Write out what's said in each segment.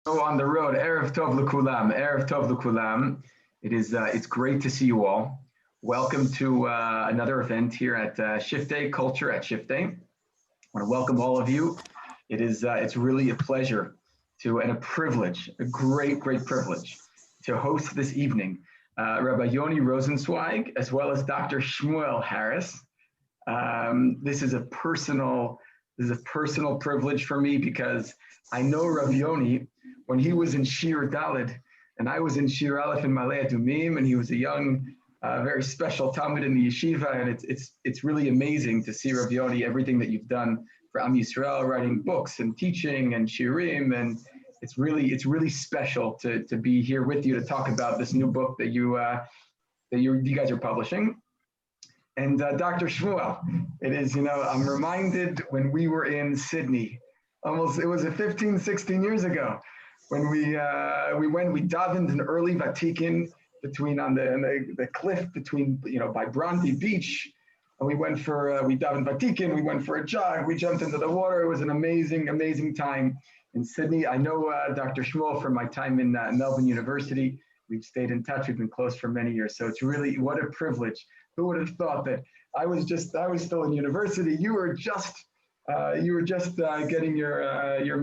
So on the road, Erev Tov L'Kulam, Erev Tov L'Kulam. It's great to see you all. Welcome to another event here at Shift Day, Culture at Shift Day. I want to welcome all of you. It's really a pleasure and a privilege, a great privilege to host this evening Rav Yoni Rosensweig as well as Dr. Shmuel Harris. This is a personal privilege for me because I know Rav Yoni when he was in Shir Daled and I was in Shir Aleph in Malay Adumim, and he was a young, very special Talmud in the yeshiva, and it's really amazing to see Rav Yoni, everything that you've done for Am Yisrael, writing books and teaching and shirim, and it's really special to be here with you to talk about this new book that you guys are publishing. And Dr. Shmuel, I'm reminded when we were in Sydney, it was 15-16 years ago, when we davened in early Vatican on the cliff between, by Bronte Beach, and we davened Vatican, we went for a jog, we jumped into the water. It was an amazing time in Sydney. I know Dr. Shmuel from my time in Melbourne University. We've stayed in touch. We've been close for many years. So it's really, what a privilege. Who would have thought that I was still in university. You were just getting your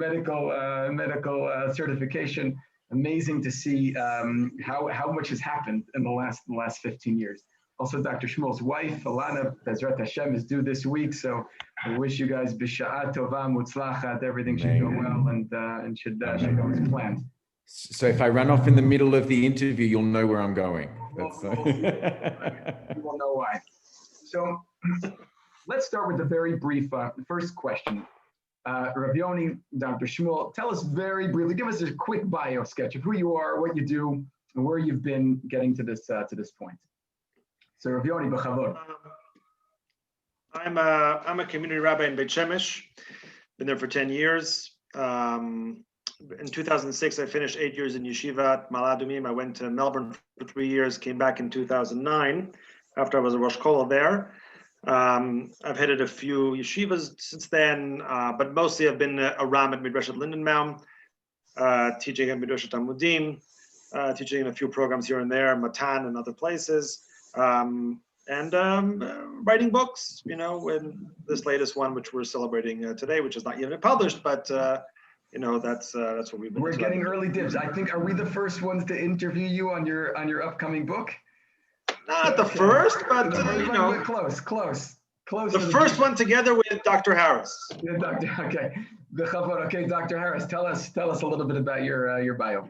medical certification. Amazing to see how much has happened in the last 15 years. Also, Dr. Shmuel's wife, Alana, Bezrat Hashem, is due this week. So I wish you guys B'Sha'at Tova Mutzlachat, everything should go well and should go as planned. So if I run off in the middle of the interview, you'll know where I'm going. You will know why. So let's start with a very brief first question. Rav Yoni, Dr. Shmuel, tell us very briefly, give us a quick bio sketch of who you are, what you do, and where you've been getting to this point. So Rav Yoni, b'chavod. I'm a community rabbi in Beit Shemesh. Been there for 10 years. In 2006, I finished 8 years in yeshiva at Malay Adumim. I went to Melbourne for 3 years, came back in 2009 after I was a Rosh Kollel there. I've headed a few yeshivas since then, but mostly I've been a ram at Midrashat Lindenbaum, teaching at Midrashat Amudim, teaching in a few programs here and there, Matan and other places, and writing books, when this latest one, which we're celebrating today, which is not yet published, but that's what we've been. We're getting early dibs. I think, are we the first ones to interview you on your upcoming book? Not the first, but close. The first one together with Dr. Harris. Yeah, okay. Okay, Dr. Harris, tell us a little bit about your bio.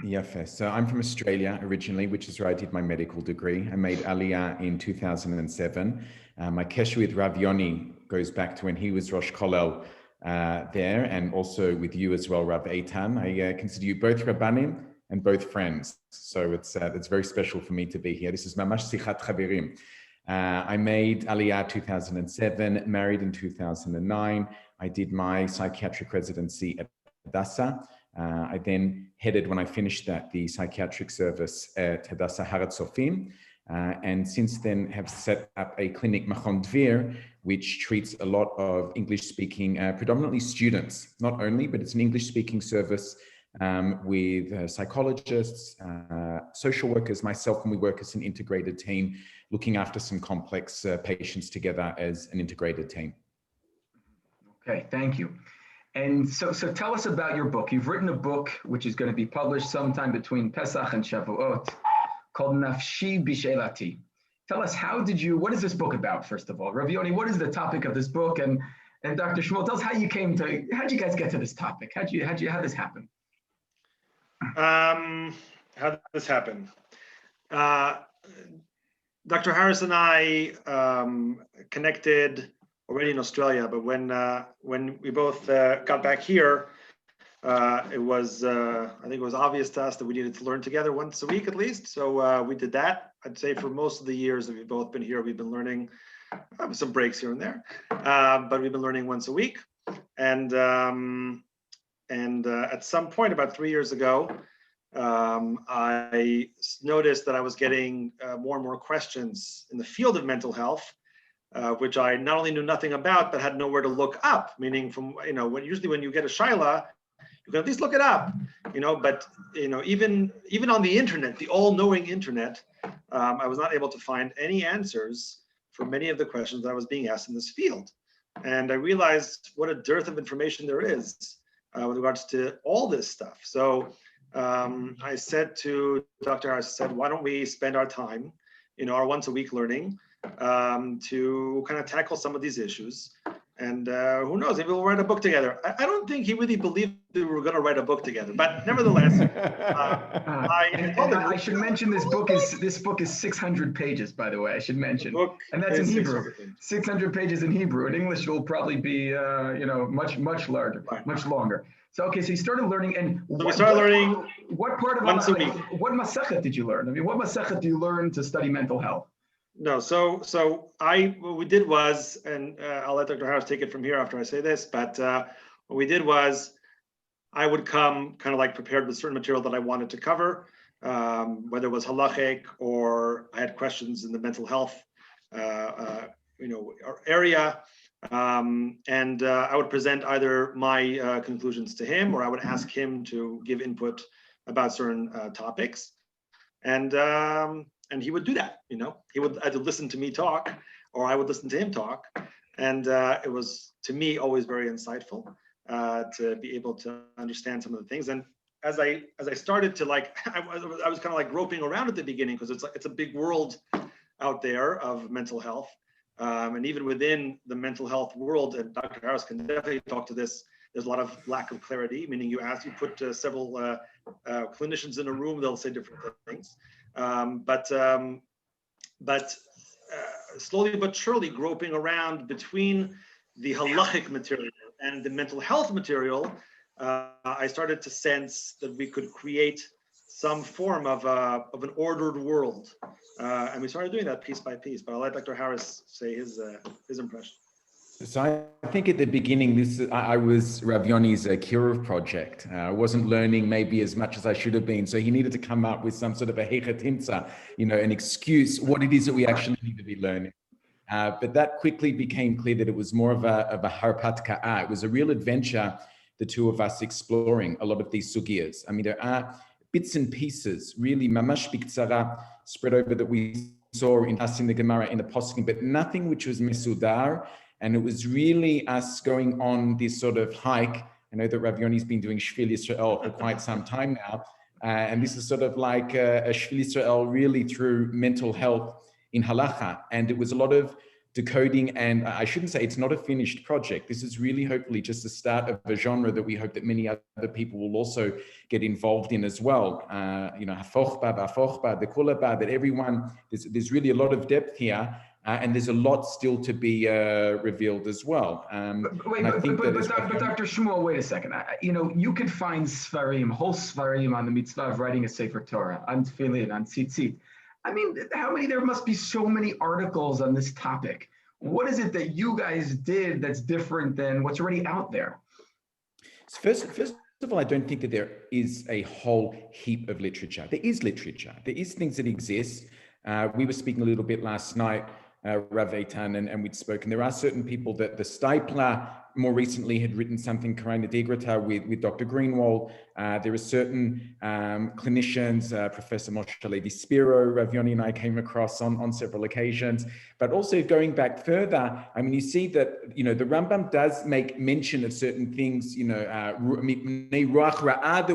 Yafe. So I'm from Australia originally, which is where I did my medical degree. I made Aliyah in 2007. My kesher with Rav Yoni goes back to when he was Rosh Kollel there, and also with you as well, Rav Eitan. I consider you both Rabbanim and both friends. So it's very special for me to be here. This is Mamash Sichat Chavirim. I made Aliyah 2007, married in 2009. I did my psychiatric residency at Hadassah. I then headed, when I finished that, the psychiatric service at Hadassah Har HaTzofim. And since then have set up a clinic, Machon Dvir, which treats a lot of English-speaking, predominantly students, not only, but it's an English-speaking service with psychologists, social workers, myself, and we work as an integrated team, looking after some complex patients together as an integrated team. Okay, thank you. And so tell us about your book. You've written a book which is going to be published sometime between Pesach and Shavuot, called Nafshī בשאלתי. Tell us, what is this book about, first of all? Rav Yoni, what is the topic of this book? And Dr. Shmuel, tell us how'd you guys get to this topic? How'd this happen? How did this happen? Dr. Harris and I connected already in Australia, but when we both got back here, it was I think it was obvious to us that we needed to learn together once a week at least. So we did that. I'd say for most of the years that we've both been here, we've been learning, with some breaks here and there, but we've been learning once a week. And at some point about 3 years ago, I noticed that I was getting more and more questions in the field of mental health, which I not only knew nothing about, but had nowhere to look up. Meaning, usually when you get a shaila, You can at least look it up, but even on the internet, the all-knowing internet, I was not able to find any answers for many of the questions that I was being asked in this field. And I realized what a dearth of information there is with regards to all this stuff. So I said to Dr. Harris, why don't we spend our time, our once a week learning to kind of tackle some of these issues. And who knows, maybe we'll write a book together. I don't think he really believed that we were going to write a book together, but nevertheless, I should mention this book is 600 pages, by the way. I should mention, and that's in Hebrew. 600 pages in Hebrew. In English, it will probably be much larger, much longer. So okay, so you started learning, and what part of once a week. What masechet did you learn? I mean, what masechet do you learn to study mental health? No, so what we did was, and I'll let Dr. Harris take it from here after I say this, but what we did was I would come kind of like prepared with certain material that I wanted to cover, whether it was Halakhic or I had questions in the mental health area, and I would present either my conclusions to him or I would ask him to give input about certain topics. And he would do that, he would either listen to me talk or I would listen to him talk. And it was, to me, always very insightful to be able to understand some of the things. And as I started to I was kind of like groping around at the beginning because it's a big world out there of mental health. And even within the mental health world, and Dr. Harris can definitely talk to this, there's a lot of lack of clarity, meaning you put several clinicians in a room, they'll say different things. But slowly but surely groping around between the Halakhic material and the mental health material, I started to sense that we could create some form of an ordered world. And we started doing that piece by piece, but I'll let Dr. Harris say his impression. So I think at the beginning, I was Rav Yoni's Kirov project. I wasn't learning maybe as much as I should have been. So he needed to come up with some sort of a hechatimsa, an excuse, what it is that we actually need to be learning. But that quickly became clear that it was more of a harpatka. It was a real adventure, the two of us exploring a lot of these sugiyas. I mean, there are bits and pieces, really mamash biktsara, spread over that we saw in the Gemara, in the Poskim, but nothing which was mesudar. And it was really us going on this sort of hike. I know that Rav Yoni's been doing Shvil Yisrael for quite some time now. And this is sort of like a Shvil Yisrael really through mental health in Halakha. And it was a lot of decoding, and I shouldn't say it's not a finished project. This is really hopefully just the start of a genre that we hope that many other people will also get involved in as well. Hafochba, Bafochba, the Kulaba, that everyone, there's really a lot of depth here. And there's a lot still to be revealed as well. But Dr. Shmuel, wait a second. You could find Sfarim, whole Sfarim on the mitzvah of writing a Sefer Torah, on Tefillin, on Tzitzit. I mean, there must be so many articles on this topic. What is it that you guys did that's different than what's already out there? So first of all, I don't think that there is a whole heap of literature. There is literature. There is things that exist. We were speaking a little bit last night, Rav Eitan, and we'd spoken. There are certain people that the Stipler more recently had written something, Karina Degrata, with Dr. Greenwald. There are certain clinicians, Professor Moshe Levi Spiro, Rav Yoni and I came across on several occasions. But also going back further, I mean, you see that, the Rambam does make mention of certain things, that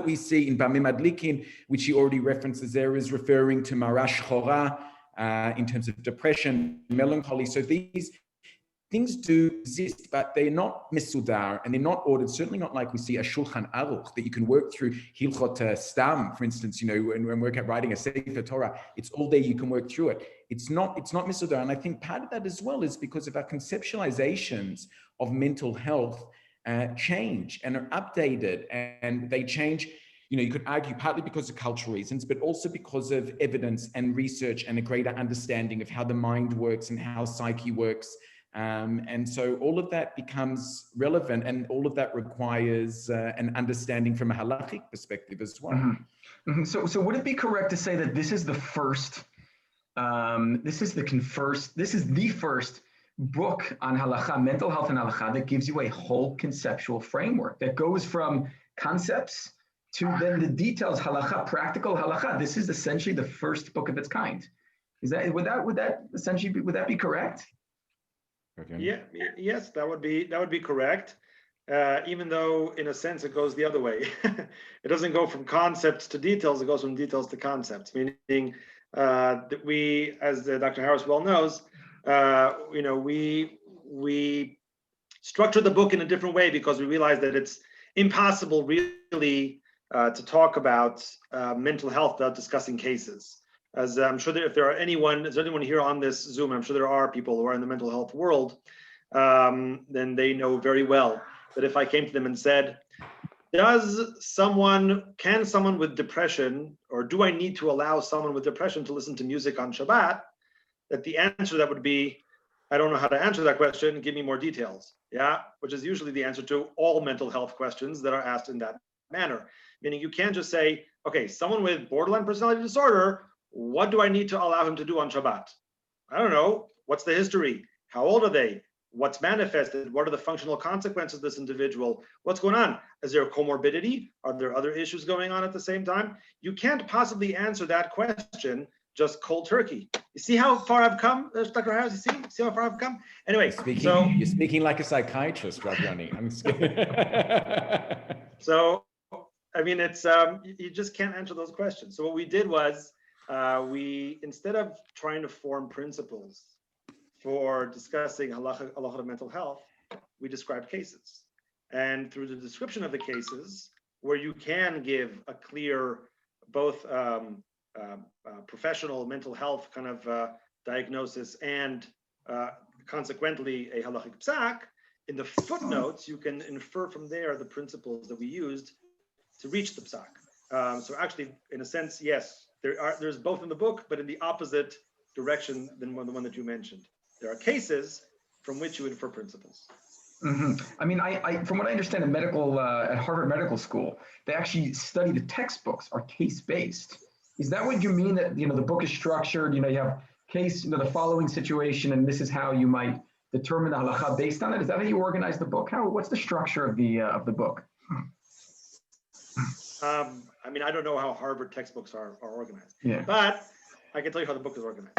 we see in Bamim Adlikin, which he already references there, is referring to Marash Chora, in terms of depression, melancholy. So these things do exist, but they're not mesudar and they're not ordered, certainly not like we see a Shulchan Aruch that you can work through. Hilchot Stam, for instance, when work at writing a Sefer Torah, it's all there, you can work through it. It's not mesudar. And I think part of that as well is because of our conceptualizations of mental health change and are updated, and they change. You could argue partly because of cultural reasons, but also because of evidence and research and a greater understanding of how the mind works and how psyche works. And so all of that becomes relevant, and all of that requires an understanding from a halakhic perspective as well. Mm-hmm. Mm-hmm. So would it be correct to say that this is the first, this is the first book on halakha, mental health and halakha, that gives you a whole conceptual framework that goes from concepts to then the details, halakha, practical halakha. This is essentially the first book of its kind. Is that would that essentially would that be correct? Yeah, yes, that would be correct. Even though in a sense it goes the other way. It doesn't go from concepts to details, it goes from details to concepts, meaning that we, as Dr. Harris well knows, we structure the book in a different way because we realize that it's impossible really to talk about mental health without discussing cases. As I'm sure that if there are anyone here on this Zoom, I'm sure there are people who are in the mental health world, then they know very well that if I came to them and said, can someone with depression, or do I need to allow someone with depression to listen to music on Shabbat? That the answer that would be, I don't know how to answer that question, give me more details. Yeah, which is usually the answer to all mental health questions that are asked in that manner. Meaning you can't just say, okay, someone with borderline personality disorder, what do I need to allow him to do on Shabbat? I don't know. What's the history? How old are they? What's manifested? What are the functional consequences of this individual? What's going on? Is there a comorbidity? Are there other issues going on at the same time? You can't possibly answer that question just cold turkey. You see how far I've come, Dr. Harris? You see how far I've come? Anyway, you're speaking like a psychiatrist, Rav Yoni. So, I mean, it's you just can't answer those questions. So what we did was we, instead of trying to form principles for discussing halakha of mental health, we described cases. And through the description of the cases, where you can give a clear, both professional mental health kind of diagnosis and consequently a halakhic psak, in the footnotes, you can infer from there the principles that we used to reach the psak. So actually, in a sense, yes, there's both in the book, but in the opposite direction than the one that you mentioned. There are cases from which you infer principles. Mm-hmm. I mean, I from what I understand, in at Harvard Medical School, they actually study the textbooks are case-based. Is that what you mean, that the book is structured? You have case, the following situation, and this is how you might determine the halakha based on it. Is that how you organize the book? What's the structure of the book? I mean, I don't know how Harvard textbooks are organized, yeah, but I can tell you how the book is organized.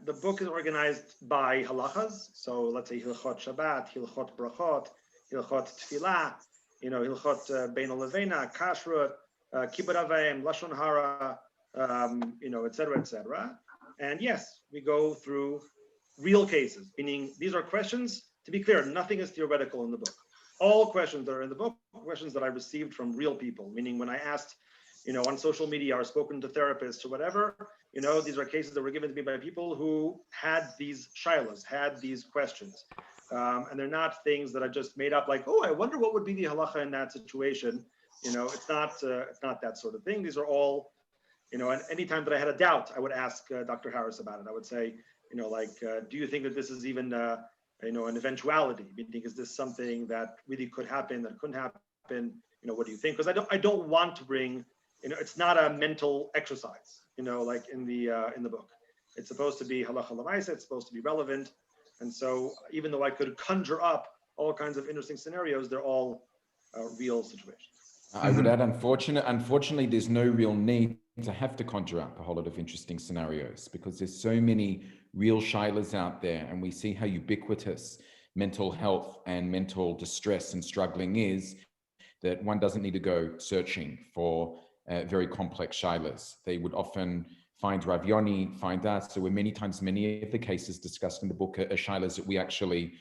The book is organized by halachas. So let's say hilchot Shabbat, hilchot brachot, hilchot tefillah, hilchot bein levena, kashrut, kibbud avayim, lashon hara, et cetera, et cetera. And yes, we go through real cases, meaning these are questions. To be clear, nothing is theoretical in the book. All questions that are in the book, questions that I received from real people, meaning when I asked, on social media or spoken to therapists or whatever, these are cases that were given to me by people who had these shilas, had these questions. And they're not things that I just made up like, oh, I wonder what would be the halacha in that situation. It's not that sort of thing. These are all, and anytime that I had a doubt, I would ask Dr. Harris about it. I would say, do you think that this is even, an eventuality? Meaning, is this something that really could happen, that couldn't happen? What do you think? Because I don't want to bring, it's not a mental exercise, like in the book. It's supposed to be halakha l'maisa. It's supposed to be relevant. And so, even though I could conjure up all kinds of interesting scenarios, they're all real situations. I would add, unfortunately, there's no real need to have to conjure up a whole lot of interesting scenarios, because there's so many real shilas out there, and we see how ubiquitous mental health and mental distress and struggling is, that one doesn't need to go searching for very complex shilas. They would often find Rav Yoni, find us. So many of the cases discussed in the book are shilas that we actually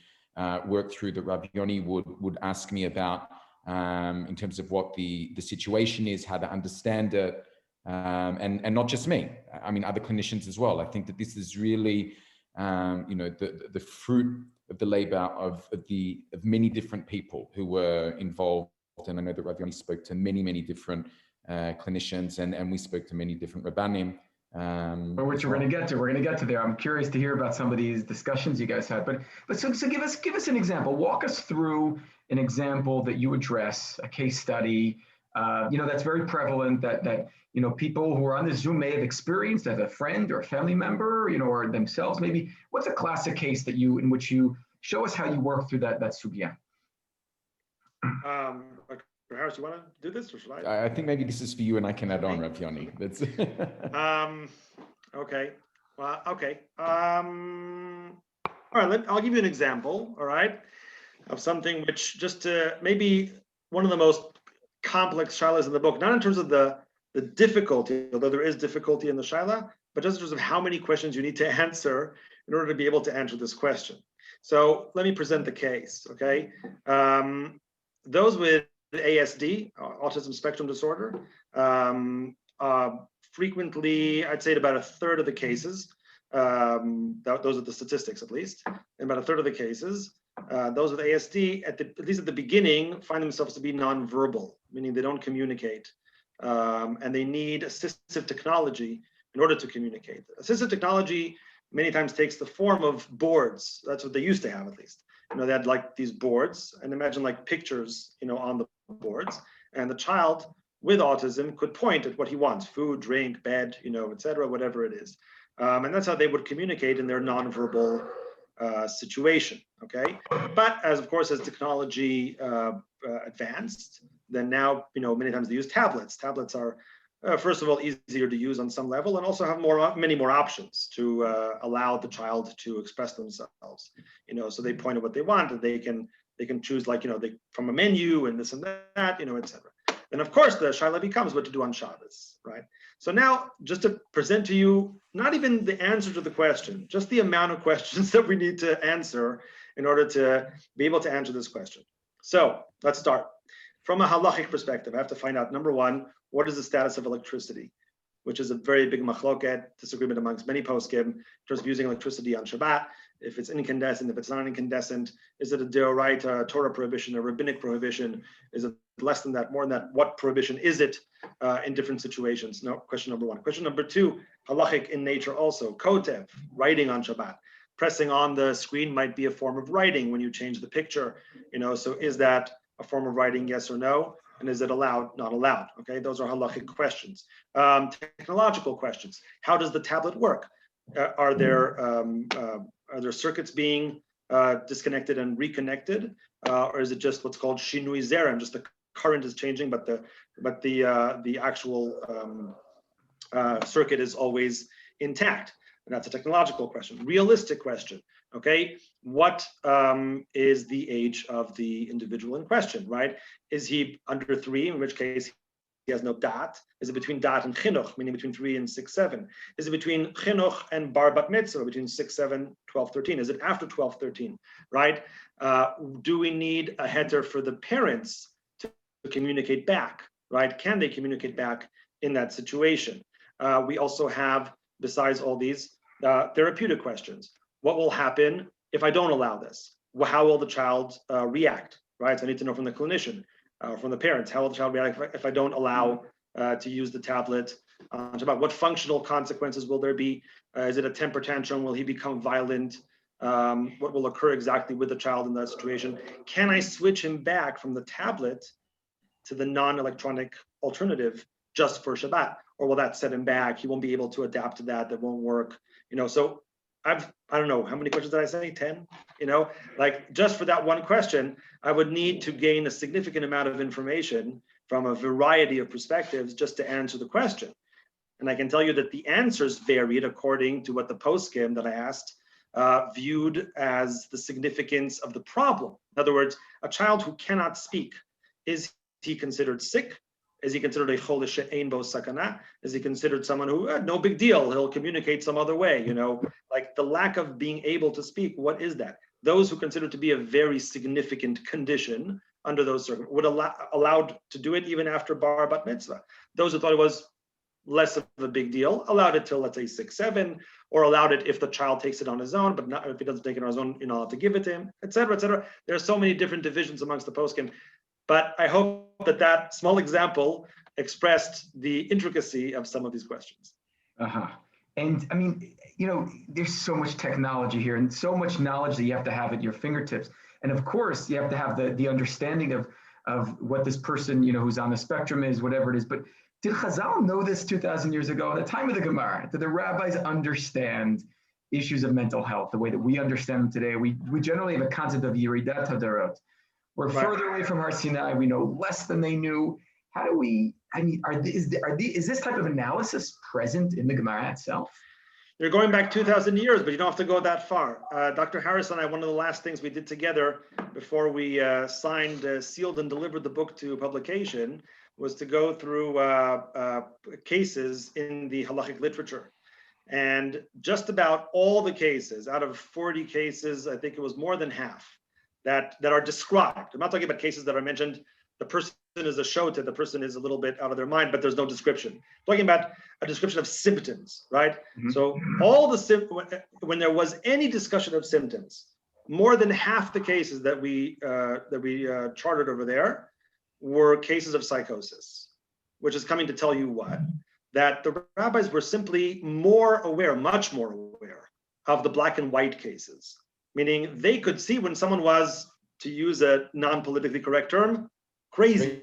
work through, that Rav Yoni would ask me about, in terms of what the situation is, how to understand it, and not just me. I mean, other clinicians as well. I think that this is really, the fruit of the labor of many different people who were involved. And I know that Rav Yoni spoke to many different clinicians, and we spoke to many different rabbanim. Which we're going to get to there. I'm curious to hear about some of these discussions you guys had. But so give us an example. Walk us through an example that you address, a case study, that's very prevalent, that people who are on this Zoom may have experienced as a friend or a family member, or themselves maybe. What's a classic case in which you show us how you work through that sugya? Dr. Harris, you want to do this, or should I? I think maybe this is for you, and I can add on, Rav Yoni. That's Okay. Well, okay. All right. I'll give you an example. All right, of something which just maybe one of the most complex shilas in the book, not in terms of the difficulty, although there is difficulty in the shaila, but just in terms of how many questions you need to answer in order to be able to answer this question. So let me present the case. Okay, those with ASD, autism spectrum disorder, frequently, I'd say about a third of the cases, those are the statistics at least, in about a third of the cases, those with ASD, at least at the beginning, find themselves to be nonverbal, meaning they don't communicate, and they need assistive technology in order to communicate. Assistive technology many times takes the form of boards. That's what they used to have, at least. They had like these boards, and imagine like pictures, on the boards, and the child with autism could point at what he wants: food, drink, bed, etc., whatever it is. And that's how they would communicate in their nonverbal situation. Okay, but of course, as technology advanced, then now many times they use tablets. Tablets are first of all easier to use on some level, and also have many more options to allow the child to express themselves. So they point at what they want, and they can choose from a menu and this and that, etc. And of course, the shaila becomes what to do on Shabbos, right? So now, just to present to you, not even the answer to the question, just the amount of questions that we need to answer in order to be able to answer this question. So let's start. From a Halakhic perspective, I have to find out, number one, what is the status of electricity, which is a very big machloket, disagreement amongst many poskim in terms of using electricity on Shabbat. If it's incandescent, if it's not incandescent, is it a deoraita, a Torah prohibition, a rabbinic prohibition? Is it less than that, more than that? What prohibition is it in different situations? No, question number one. Question number two, halachic in nature also. Kotev, writing on Shabbat. Pressing on the screen might be a form of writing when you change the picture. So is that a form of writing, yes or no? And is it allowed, not allowed? Okay, those are halachic questions. Technological questions. How does the tablet work? Are there circuits being disconnected and reconnected, or is it just what's called shinui zerem? Just the current is changing, but the actual circuit is always intact. And that's a technological question. Realistic question. Okay, what is the age of the individual in question? Right? Is he under 3? In which case he has no dat. Is it between dat and chinuch, meaning between 3 and 6, 7? Is it between chinuch and bar bat mitzvah, between 6, 7, 12, 13? Is it after 12, 13? Right? Do we need a heter for the parents to communicate back? Right? Can they communicate back in that situation? We also have, besides all these, therapeutic questions. What will happen if I don't allow this? How will the child react? Right? So I need to know from the clinician, from the parents, how will the child react if I don't allow to use the tablet on Shabbat? What functional consequences will there be? Is it a temper tantrum? Will he become violent? What will occur exactly with the child in that situation? Can I switch him back from the tablet to the non-electronic alternative just for Shabbat? Or will that set him back? He won't be able to adapt to that. That won't work. So I don't know, how many questions did I say? 10? Like just for that one question, I would need to gain a significant amount of information from a variety of perspectives just to answer the question. And I can tell you that the answers varied according to what the poskim that I asked viewed as the significance of the problem. In other words, a child who cannot speak, is he considered sick? Is he considered a chol she'ein bo sakana? Is he considered someone who, no big deal, he'll communicate some other way, like the lack of being able to speak, what is that? Those who consider it to be a very significant condition under those circumstances would allowed to do it even after bar bat mitzvah. Those who thought it was less of a big deal allowed it till, let's say, 6, 7, or allowed it if the child takes it on his own, but not if he doesn't take it on his own, you're not allowed to give it to him, etc., etc. There are so many different divisions amongst the poskim. But I hope that small example expressed the intricacy of some of these questions. And I mean, there's so much technology here and so much knowledge that you have to have at your fingertips. And of course, you have to have the understanding of what this person, who's on the spectrum is, whatever it is. But did Chazal know this 2,000 years ago? At the time of the Gemara, did the rabbis understand issues of mental health the way that we understand them today? We generally have a concept of Yeridat Hadarot, We're further away from Har Sinai. We know less than they knew. How do we, I mean, is this type of analysis present in the Gemara itself? You're going back 2,000 years, but you don't have to go that far. Dr. Harris and I, one of the last things we did together before we signed, sealed, and delivered the book to publication was to go through cases in the Halakhic literature. And just about all the cases, out of 40 cases, I think it was more than half that are described. I'm not talking about cases that are mentioned. The person is a shota, the person is a little bit out of their mind, but there's no description. I'm talking about a description of symptoms, right? Mm-hmm. So all the when there was any discussion of symptoms, more than half the cases that we charted over there were cases of psychosis, which is coming to tell you what? That the rabbis were simply more aware, much more aware of the black and white cases, meaning they could see when someone was, to use a non-politically correct term, crazy,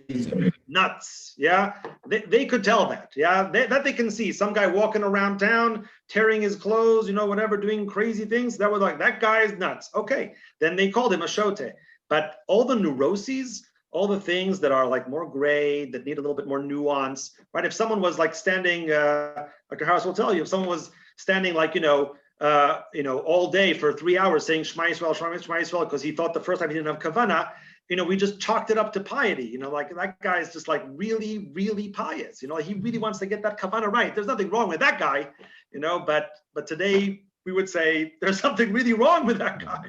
nuts, yeah? They could tell that, yeah? That they can see. Some guy walking around town, tearing his clothes, whatever, doing crazy things. That was like, that guy is nuts. Okay, then they called him a shote. But all the neuroses, all the things that are like more gray, that need a little bit more nuance, right? If someone was like standing, Dr. Harris will tell you, if someone was standing like, all day for 3 hours saying Shema Yisrael, Shema Yisrael, because he thought the first time he didn't have kavanah, we just chalked it up to piety. Like that guy is just like really, really pious. He really wants to get that kavanah right. There's nothing wrong with that guy, but today we would say there's something really wrong with that guy.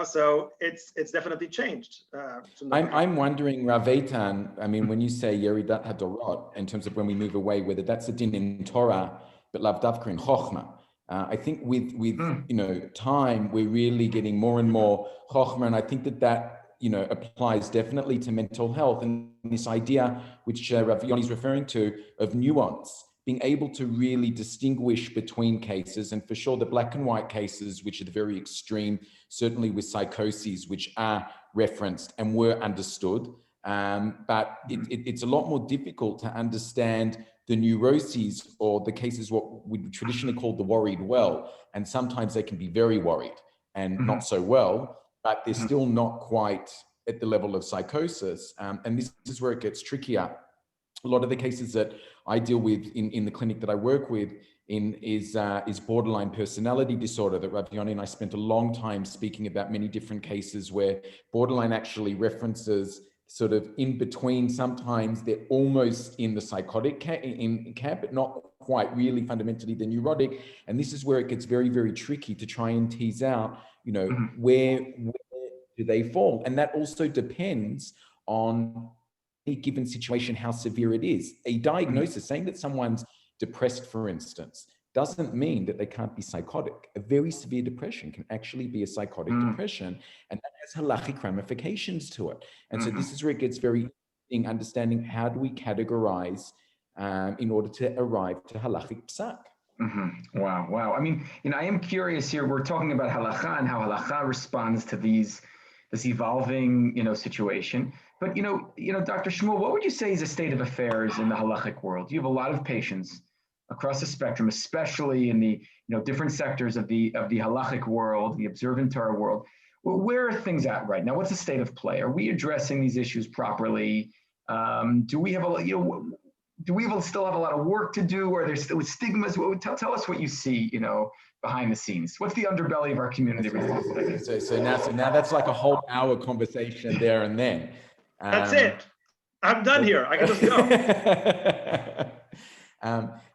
So it's definitely changed. I'm wondering, Rav Eitan, I mean, when you say Yeridat Hadorot, in terms of when we move away, whether that's a din in Torah, but lav davka in Chochmah. I think with time, we're really getting more and more Chochmah, and I think that applies definitely to mental health and this idea, which Rav Yoni is referring to, of nuance. Being able to really distinguish between cases, and for sure the black and white cases, which are the very extreme, certainly with psychoses, which are referenced and were understood. But it's a lot more difficult to understand the neuroses or the cases, what we traditionally call the worried well. And sometimes they can be very worried and not so well, but they're still not quite at the level of psychosis. And this is where it gets trickier. A lot of the cases that I deal with in the clinic that I work with is borderline personality disorder, that Rav Yoni and I spent a long time speaking about many different cases where borderline actually references sort of in between. Sometimes they're almost in the psychotic camp, but not quite really fundamentally the neurotic. And this is where it gets very, very tricky to try and tease out, where do they fall? And that also depends on a given situation, how severe it is. A diagnosis, saying that someone's depressed, for instance, doesn't mean that they can't be psychotic. A very severe depression can actually be a psychotic depression, and that has halakhic ramifications to it. And so this is where it gets very interesting, understanding how do we categorize in order to arrive to halakhic psak. Wow. I mean, I am curious here. We're talking about halakha and how halakha responds to this evolving, situation. But Dr. Shmuel, what would you say is the state of affairs in the halakhic world? You have a lot of patients across the spectrum, especially in the different sectors of the halakhic world, the observant Torah world. Well, where are things at right now? What's the state of play? Are we addressing these issues properly? Do we have still have a lot of work to do? Are there still stigmas? Tell us what you see, behind the scenes. What's the underbelly of our community? So now that's like a whole hour conversation there and then. That's it. I'm done here. I can just go.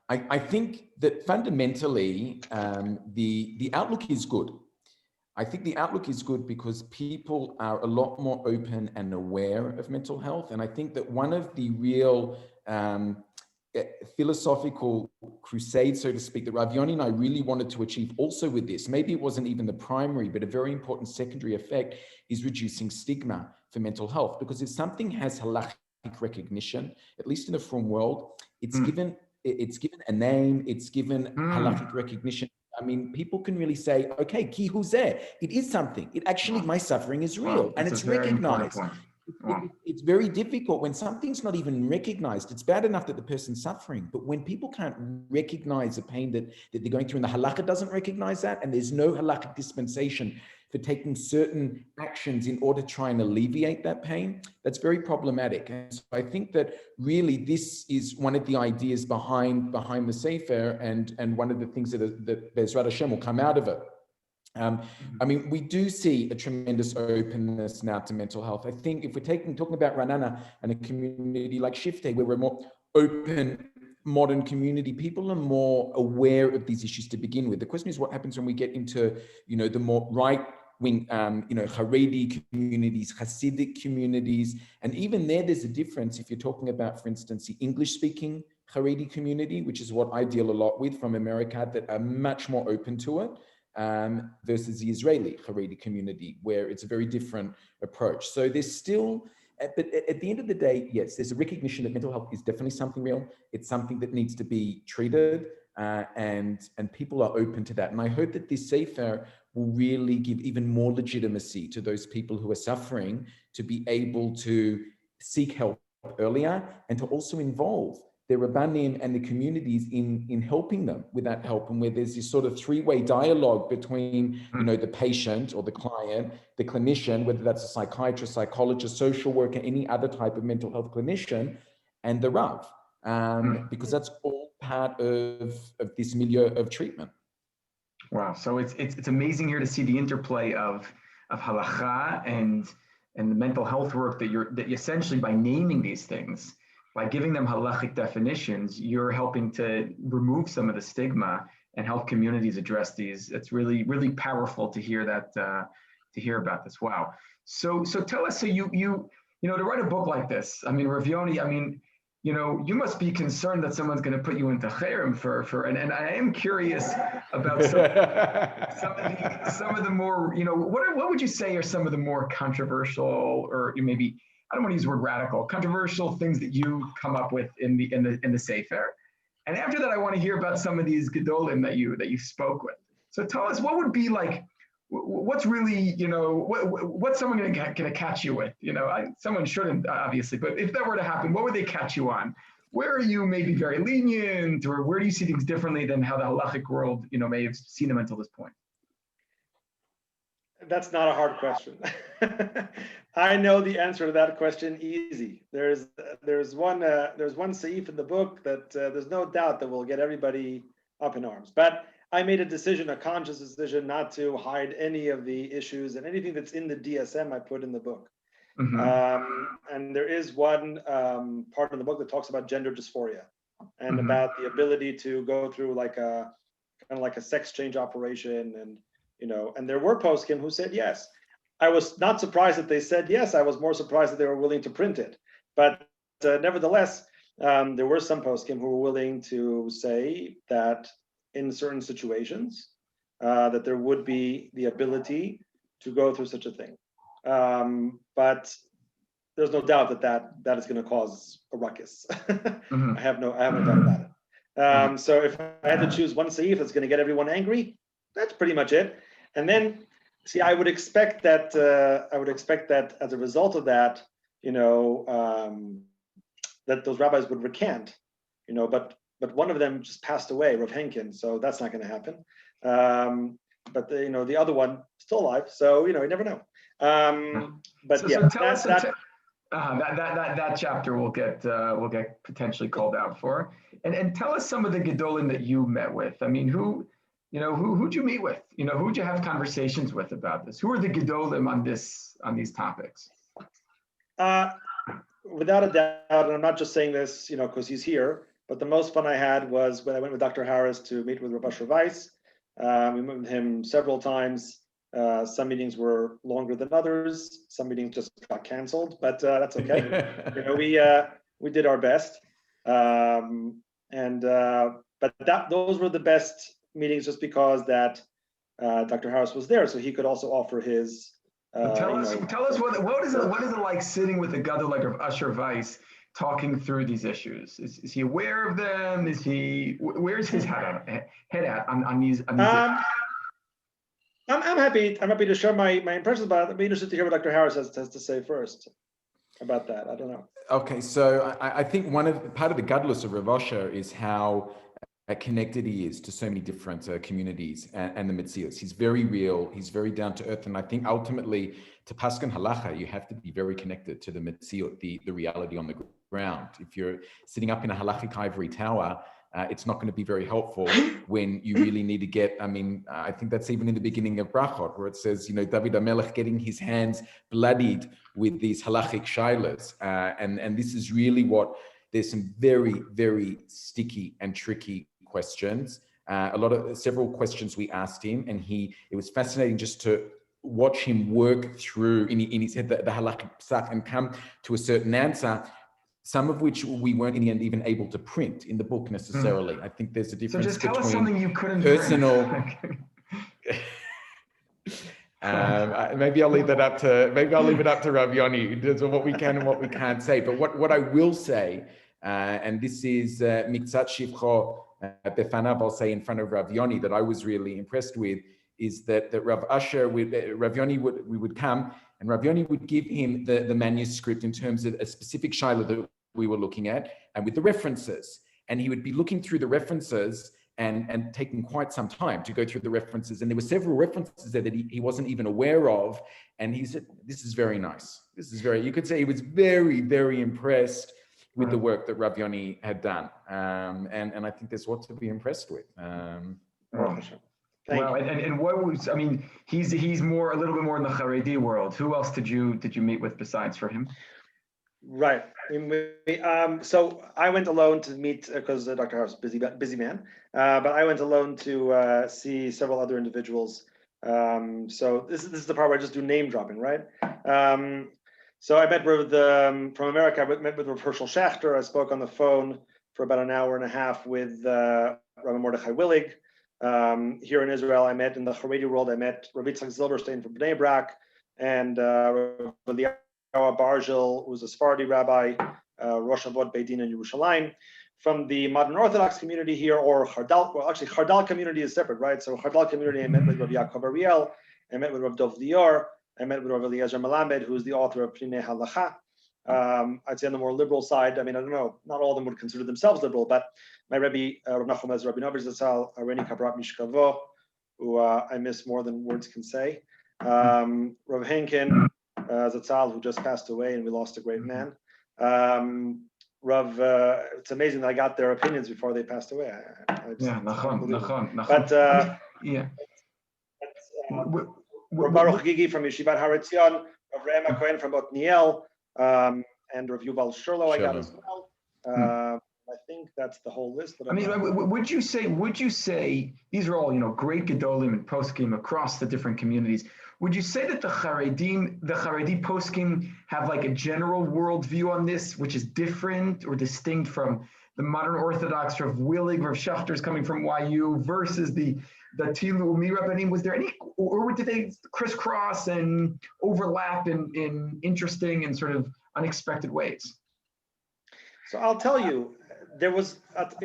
I think that fundamentally the outlook is good. I think the outlook is good because people are a lot more open and aware of mental health. And I think that one of the real philosophical crusade, so to speak, that Rav Yoni and I really wanted to achieve also with this, maybe it wasn't even the primary, but a very important secondary effect, is reducing stigma for mental health. Because if something has halakhic recognition, at least in the frum world, it's given a name, it's given halakhic recognition. I mean, people can really say, okay, ki huzeh, it is something. It actually, my suffering is real, and it's recognized. It's very difficult when something's not even recognized. It's bad enough that the person's suffering, but when people can't recognize the pain that they're going through, and the halakha doesn't recognize that, and there's no halakhic dispensation for taking certain actions in order to try and alleviate that pain, that's very problematic. And so I think that really this is one of the ideas behind the Sefer, and one of the things that Bezrat Hashem will come out of it. I mean, we do see a tremendous openness now to mental health. I think if we're talking about Ranana and a community like Shifteh, where we're a more open, modern community, people are more aware of these issues to begin with. The question is what happens when we get into, the more right-wing, Haredi communities, Hasidic communities, and even there's a difference if you're talking about, for instance, the English-speaking Haredi community, which is what I deal a lot with from America, that are much more open to it. Versus the Israeli Haredi community, where it's a very different approach. So there's still, but at the end of the day, yes, there's a recognition that mental health is definitely something real. It's something that needs to be treated, and people are open to that. And I hope that this Sefer will really give even more legitimacy to those people who are suffering to be able to seek help earlier and to also involve the Rabbanim and the communities in helping them with that help, and where there's this sort of three-way dialogue between, the patient or the client, the clinician, whether that's a psychiatrist, psychologist, social worker, any other type of mental health clinician, and the Rav, because that's all part of this milieu of treatment. Wow, so it's amazing here to see the interplay of halakha and the mental health work that you essentially, by naming these things, by giving them halachic definitions, you're helping to remove some of the stigma and help communities address these. It's really, really powerful to hear that, to hear about this. Wow. So tell us, so you to write a book like this, I mean, Rav Yoni, you must be concerned that someone's going to put you into cherem and I am curious about some of the more, what would you say are some of the more controversial, or maybe, I don't want to use the word radical, controversial things that you come up with in the Sefer. And after that, I want to hear about some of these gedolim that you spoke with. So tell us, what would be like, what's really, what's someone going to catch you with? Someone shouldn't, obviously, but if that were to happen, what would they catch you on? Where are you maybe very lenient, or where do you see things differently than how the halachic world, may have seen them until this point? That's not a hard question. I know the answer to that question easy. There's one seif in the book that there's no doubt that will get everybody up in arms. But I made a conscious decision, not to hide any of the issues, and anything that's in the DSM I put in the book. And there is one part of the book that talks about gender dysphoria and about the ability to go through like a sex change operation, and there were poskim who said yes. I was not surprised that they said yes. I was more surprised that they were willing to print it. But nevertheless, there were some poskim who were willing to say that in certain situations, that there would be the ability to go through such a thing. But there's no doubt that is going to cause a ruckus. I have no doubt about it. So if I had to choose one seif that's going to get everyone angry, that's pretty much it. And then, see, I would expect that as a result of that, that those rabbis would recant, but one of them just passed away, Rav Henkin, so that's not going to happen. But the other one still alive, so you never know. But so tell us that chapter will get potentially called out for, and tell us some of the gedolim that you met with. I mean, who'd you meet with? Who'd you have conversations with about this? Who are the gedolim on these topics? Without a doubt, and I'm not just saying this, because he's here, but the most fun I had was when I went with Dr. Harris to meet with Rav Asher Weiss. We met with him several times. Some meetings were longer than others. Some meetings just got canceled, but that's okay. We did our best. But those were the best meetings, just because that Dr. Harris was there, so he could also offer his. Tell us what is it like sitting with a gadol like Rav Asher Weiss, talking through these issues? Is he aware of them? Where's his head at on these? I'm happy to share my impressions, but I'd be interested to hear what Dr. Harris has to say first about that. I don't know. Okay, so I think part of the gadlus of Rav Asher is how connected he is to so many different communities and the Metzios. He's very real, he's very down to earth, and I think ultimately to Paskin Halakha, you have to be very connected to the Metziot, the reality on the ground. If you're sitting up in a Halakhic ivory tower, it's not going to be very helpful when you really need to get, I think that's even in the beginning of Brachot, where it says, David HaMelech getting his hands bloodied with these Halakhic shailas. And this is really there's some very, very sticky and tricky questions. Several questions we asked him, and it was fascinating just to watch him work through in his head the Halakhic psak and come to a certain answer, some of which we weren't in the end even able to print in the book necessarily. I think there's a difference so just tell between us something you couldn't personal. Maybe I'll leave it up to Rav Yoni in terms of what we can and what we can't say. But what I will say, and this is Miktzat Shivcho Befanav, I'll say in front of Rav Yoni, that I was really impressed with, is that Rav Asher, Rav Yoni we would come, and Rav Yoni would give him the manuscript in terms of a specific shaila that we were looking at, and with the references. And he would be looking through the references and taking quite some time to go through the references. And there were several references there that he wasn't even aware of. And he said, this is very nice. You could say he was very, very impressed with the work that Rav Yoni had done. And I think there's what to be impressed with. Well, and what was, he's a little bit more in the Haredi world. Who else did you meet with besides for him? Right. So I went alone to meet, because Dr. Harris is a busy man, but I went alone to see several other individuals. So this is the part where I just do name dropping, right? So I met with, from America, I met with Herschel Schachter. I spoke on the phone for about an hour and a half with Rabbi Mordechai Willig. Here in Israel, I met in the Haredi world, I met Rabbi Yitzchak Zilberstein from Bnei Brak, and Rabbi Bargil, who was a Sephardi rabbi, Rosh Avot Beit Din in Yerushalayim. From the modern Orthodox community here, or Chardal, well, actually Chardal community is separate, right? So Chardal community, I met with Rabbi Yaakov Ariel, I met with Rabbi Dov Lior, I met with Rabbi Eliezer Melamed, who is the author of Pnei Halakha. I'd say on the more liberal side, I don't know, not all of them would consider themselves liberal, but my Rebbe, Rabbi Nachum Ez Rabbi Nober Zatzal, Areni Kabrat Mishkavo, who I miss more than words can say. Rav Henkin Zatzal, who just passed away, and we lost a great man. Rav, it's amazing that I got their opinions before they passed away. Nachon. But yeah. Rav Baruch Gigi from Yeshivat Har Etzion, Rav Re'ema Cohen from Otniel, and Rav Yuval Shurlo I got as well. I think that's the whole list. Would you say these are all great gedolim and poskim across the different communities? Would you say that the Haredi poskim have like a general worldview on this, which is different or distinct from the modern Orthodox Rav Willig, Rav Schachter's coming from YU versus the Tilu Umi Rabbanim? Was there any, or did they crisscross and overlap in interesting and sort of unexpected ways? So I'll tell you, there was,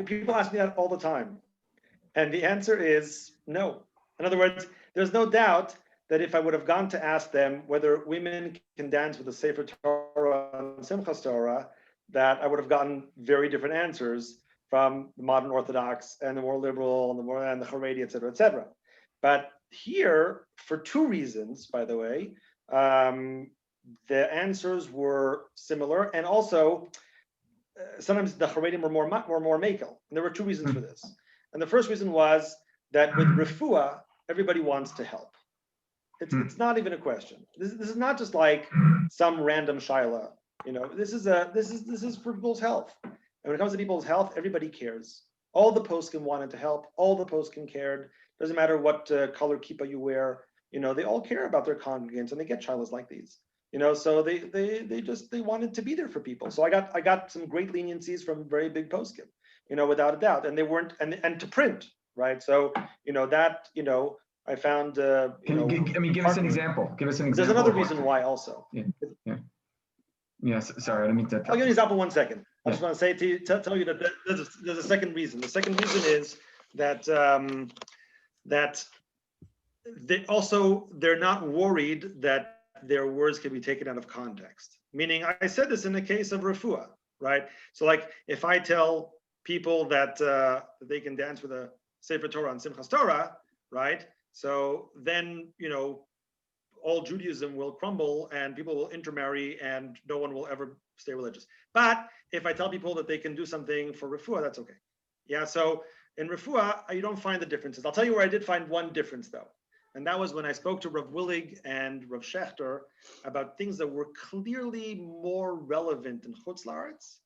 people ask me that all the time. And the answer is no. In other words, there's no doubt that if I would have gone to ask them whether women can dance with the Sefer Torah and Simchas Torah, that I would have gotten very different answers from the modern Orthodox and the more liberal and the Haredi, et cetera, et cetera. But here, for two reasons, by the way, the answers were similar, and also sometimes the Haredim were more makel, and there were two reasons for this. And the first reason was that with refuah, everybody wants to help. It's not even a question. This is not just like some random shaila. This is for people's health. And when it comes to people's health, everybody cares. All the poskim wanted to help. All the poskim cared. Doesn't matter what color kippah you wear. They all care about their congregants, and they get shailas like these. So they wanted to be there for people. So I got some great leniencies from very big poskim, without a doubt. And they weren't, and to print, right? So I found. Give us an example. There's another reason why also. Yeah. Yes. Sorry, I didn't mean to. I'll give you an example 1 second. I just want to say to you, tell you that there's a second reason. The second reason is that they're not worried that their words can be taken out of context. Meaning, I said this in the case of refuah, right? So like if I tell people that they can dance with a Sefer Torah and Simchas Torah, right? So then, all Judaism will crumble and people will intermarry and no one will ever stay religious. But if I tell people that they can do something for refuah, that's okay. Yeah, so in refuah, you don't find the differences. I'll tell you where I did find one difference though. And that was when I spoke to Rav Willig and Rav Schechter about things that were clearly more relevant in Chutz La'aretz.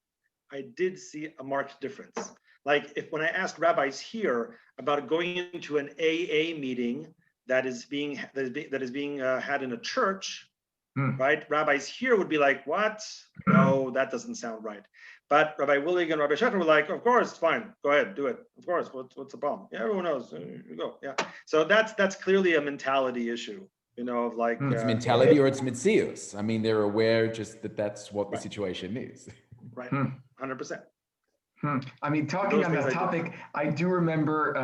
I did see a marked difference. Like when I asked rabbis here about going into an AA meeting that is being had in a church, right? Rabbis here would be like, "What? No, that doesn't sound right." But Rabbi Willig and Rabbi Schechter were like, "Of course, it's fine. Go ahead, do it. Of course. What's the problem? Yeah, everyone knows. You go. Yeah." So that's clearly a mentality issue, of like. It's mentality or it's mitzius. I mean, they're aware just that's what the situation is. Right. 100%. I mean, talking on that topic, I do remember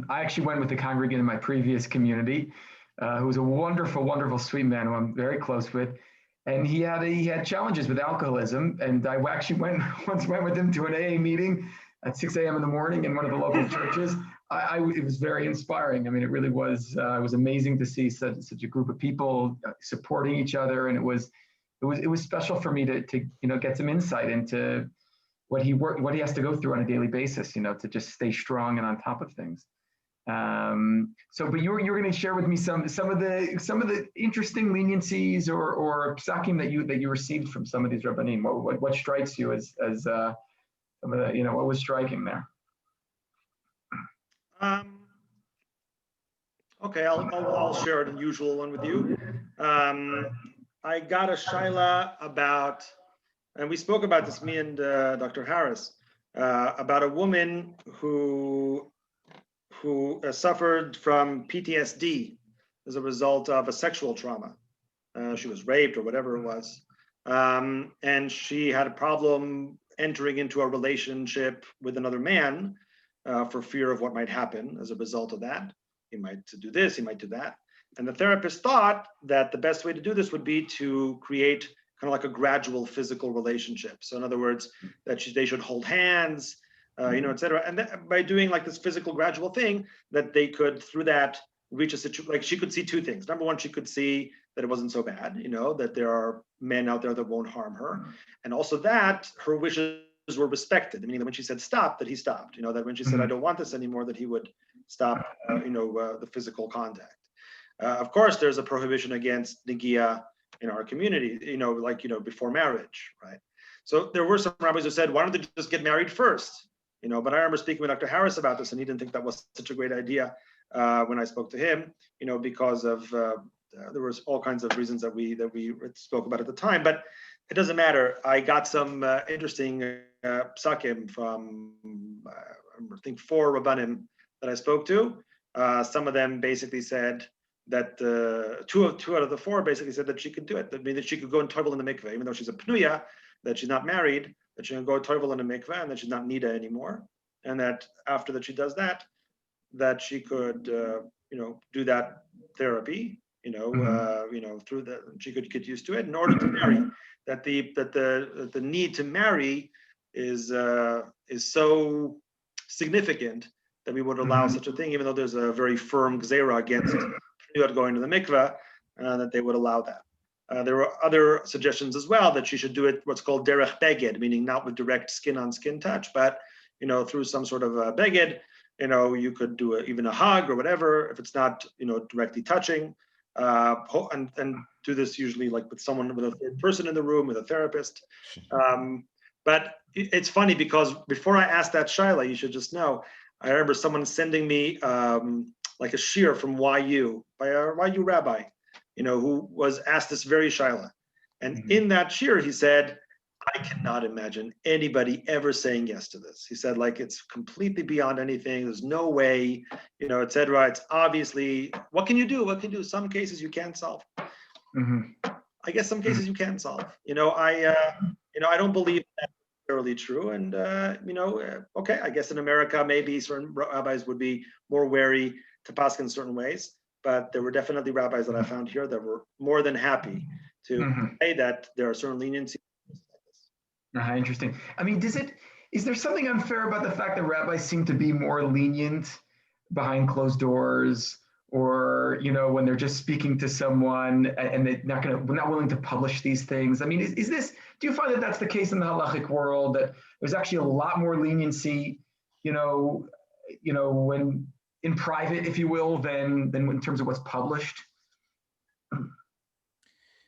I actually went with a congregant in my previous community who was a wonderful, wonderful, sweet man who I'm very close with. And he had challenges with alcoholism. And I actually once went with him to an AA meeting at 6 a.m. in the morning in one of the local churches. It was very inspiring. I mean, it really was. It was amazing to see such a group of people supporting each other. And it was special for me to get some insight into what he has to go through on a daily basis, to just stay strong and on top of things. But you're going to share with me some of the interesting leniencies or psakim that you received from some of these rabbanim. What strikes you as some of the what was striking there? Okay, I'll share an unusual one with you. I got a shaila about. And we spoke about this, me and Dr. Harris, about a woman who suffered from PTSD as a result of a sexual trauma. She was raped or whatever it was. And she had a problem entering into a relationship with another man for fear of what might happen as a result of that. He might do this, he might do that. And the therapist thought that the best way to do this would be to create kind of like a gradual physical relationship. So in other words, that they should hold hands, et cetera. And by doing like this physical gradual thing, that they could, through that, reach a situation, like she could see two things. Number one, she could see that it wasn't so bad, that there are men out there that won't harm her. And also that her wishes were respected, meaning that when she said stop, that he stopped, that when she said, I don't want this anymore, that he would stop, the physical contact. Of course, there's a prohibition against negia in our community, before marriage, right? So there were some rabbis who said, why don't they just get married first? But I remember speaking with Dr. Harris about this, and he didn't think that was such a great idea when I spoke to him, because of there was all kinds of reasons that we spoke about at the time. But it doesn't matter. I got some interesting psakim from I think 4 rabbanim that I spoke to. Some of them basically said that two out of the 4 basically said that she could do it. That means that she could go and toivel in the mikveh, even though she's a pnuya, that she's not married, that she can go toivel in the mikveh, and that she's not nida anymore, and that after that she does that, that she could do that therapy, through the, she could get used to it in order to marry. That the need to marry is so significant that we would allow such a thing, even though there's a very firm gzeira against going to the mikveh, that they would allow that. There were other suggestions as well that she should do it what's called derech beged, meaning not with direct skin-on-skin touch, but through some sort of a beged. You could do even a hug or whatever if it's not directly touching, and do this usually like with someone, with a third person in the room, with a therapist. But it's funny because before I asked that shaila, you should just know, I remember someone sending me like a shir from YU by a YU rabbi, who was asked this very shaila. And in that shir, he said, I cannot imagine anybody ever saying yes to this. He said, like, it's completely beyond anything. There's no way, et cetera. It's obviously, what can you do? What can you do? Some cases you can't solve. I guess some cases you can solve. I don't believe that's necessarily true. And, okay, I guess in America, maybe certain rabbis would be more wary to pass in certain ways. But there were definitely rabbis that I found here that were more than happy to say that there are certain leniencies. Interesting. I mean, is there something unfair about the fact that rabbis seem to be more lenient behind closed doors, or when they're just speaking to someone and they're not willing to publish these things? I mean, is this? Do you find that that's the case in the halachic world, that there's actually a lot more leniency, when in private, if you will, than in terms of what's published?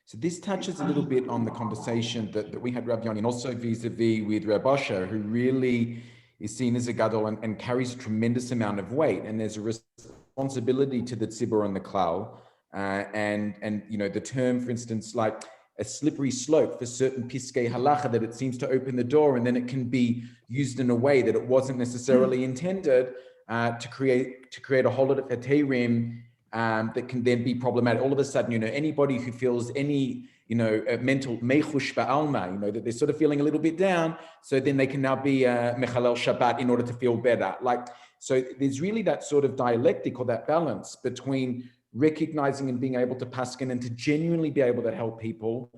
So this touches a little bit on the conversation that we had, Rav Yoni, and also vis-a-vis with Rav Asher, who really is seen as a gadol and carries a tremendous amount of weight. And there's a responsibility to the tzibur and the klal. And the term, for instance, like a slippery slope for certain piskei halacha, that it seems to open the door and then it can be used in a way that it wasn't necessarily intended to create a whole lot of heterim that can then be problematic. All of a sudden, anybody who feels any, mental mechush ba'alma, that they're sort of feeling a little bit down, so then they can now be mechalel Shabbat in order to feel better. So there's really that sort of dialectic, or that balance between recognizing and being able to paskin and to genuinely be able to help people,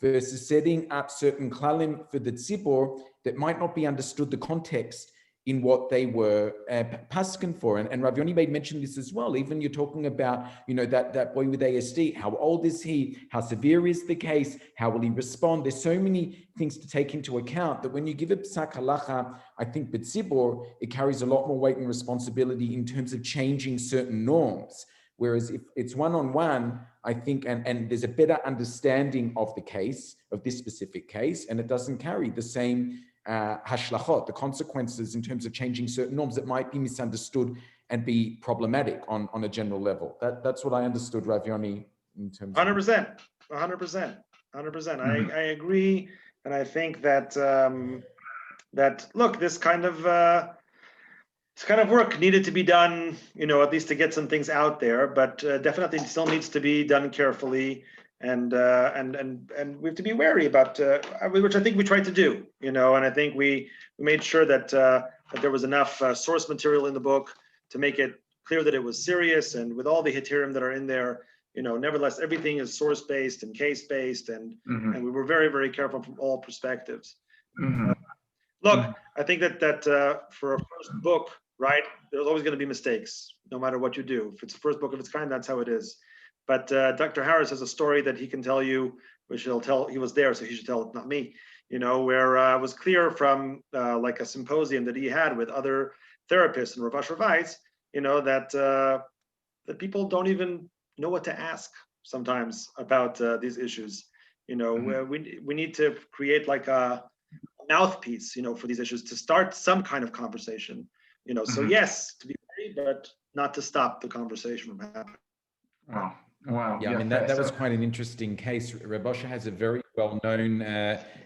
versus setting up certain klalim for the tzibur that might not be understood the context in what they were paskin for. And Rav Yoni made mention this as well. Even you're talking about, that boy with ASD, how old is he? How severe is the case? How will he respond? There's so many things to take into account that when you give a psak halacha, I think b'tzibur, it carries a lot more weight and responsibility in terms of changing certain norms. Whereas if it's one-on-one, I think, and there's a better understanding of the case, of this specific case, and it doesn't carry the same hashlachot, the consequences in terms of changing certain norms that might be misunderstood and be problematic on a general level. That's what I understood, Rav Yoni, in terms of 100%. I agree, and I think that look, this kind of work needed to be done, at least to get some things out there, but definitely still needs to be done carefully. And we have to be wary about which I think we tried to do, and I think we made sure that there was enough source material in the book to make it clear that it was serious, and with all the heterim that are in there, nevertheless everything is source based and case based, and we were very, very careful from all perspectives. Look, I think that for a first book, right, there's always going to be mistakes, no matter what you do. If it's the first book of its kind, that's how it is. But Dr. Harris has a story that he can tell you, which he'll tell. He was there, so he should tell it, not me. Where it was clear from like a symposium that he had with other therapists and Rav Asher Weiss, that people don't even know what to ask sometimes about these issues. We need to create like a mouthpiece, for these issues, to start some kind of conversation. So yes, to be ready, but not to stop the conversation from happening. Wow. Yeah, I mean, that was quite an interesting case. Rav Asher has a very well-known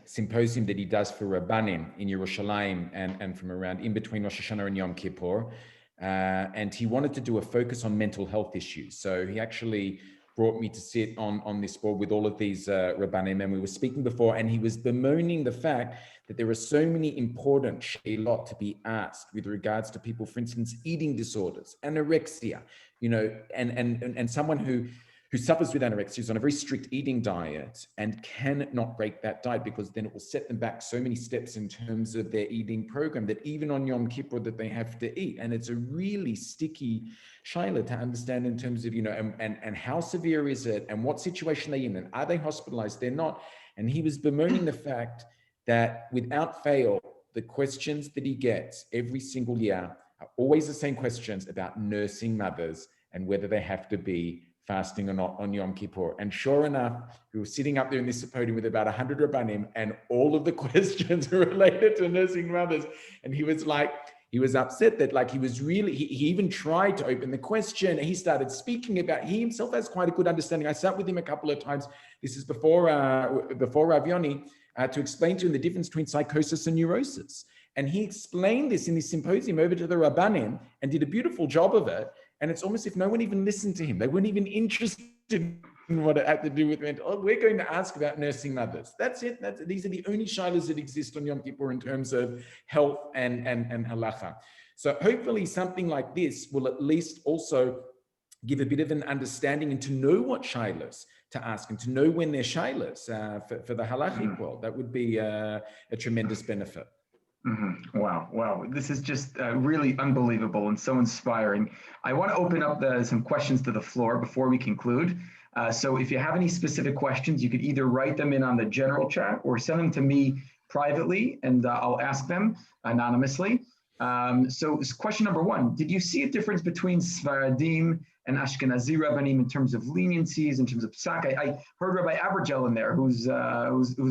symposium that he does for Rabbanim in Yerushalayim and from around in between Rosh Hashanah and Yom Kippur. And he wanted to do a focus on mental health issues. So he actually brought me to sit on this board with all of these Rabbanim, and we were speaking before, and he was bemoaning the fact that there are so many important shailot to be asked with regards to people, for instance, eating disorders, anorexia, and someone who suffers with anorexia is on a very strict eating diet and cannot break that diet, because then it will set them back so many steps in terms of their eating program, that even on Yom Kippur that they have to eat. And it's a really sticky shaila to understand in terms of, and how severe is it and what situation they're in, and are they hospitalized? They're not. And he was bemoaning the fact that without fail, the questions that he gets every single year are always the same questions about nursing mothers and whether they have to be fasting or not on Yom Kippur. And sure enough, we were sitting up there in this podium with about 100 Rabbanim, and all of the questions are related to nursing mothers. And he was upset that he even tried to open the question, and he started speaking about, he himself has quite a good understanding. I sat with him a couple of times. This is before Rav Yoni, to explain to him the difference between psychosis and neurosis. And he explained this in this symposium over to the Rabbanim and did a beautiful job of it. And it's almost if no one even listened to him. They weren't even interested in what it had to do with mental. Oh, we're going to ask about nursing mothers. That's it. These are the only shilas that exist on Yom Kippur in terms of health and halakha. So hopefully something like this will at least also give a bit of an understanding and to know what shilas to ask and to know when they're shilas for the halakhic world. That would be a tremendous benefit. Wow, wow. This is just really unbelievable and so inspiring. I want to open up some questions to the floor before we conclude. So if you have any specific questions, you could either write them in on the general chat or send them to me privately, and I'll ask them anonymously. So question number one, did you see a difference between Sfaradim and Ashkenazi Rabbanim in terms of leniencies, in terms of psak? I heard Rabbi Abergel in there, who's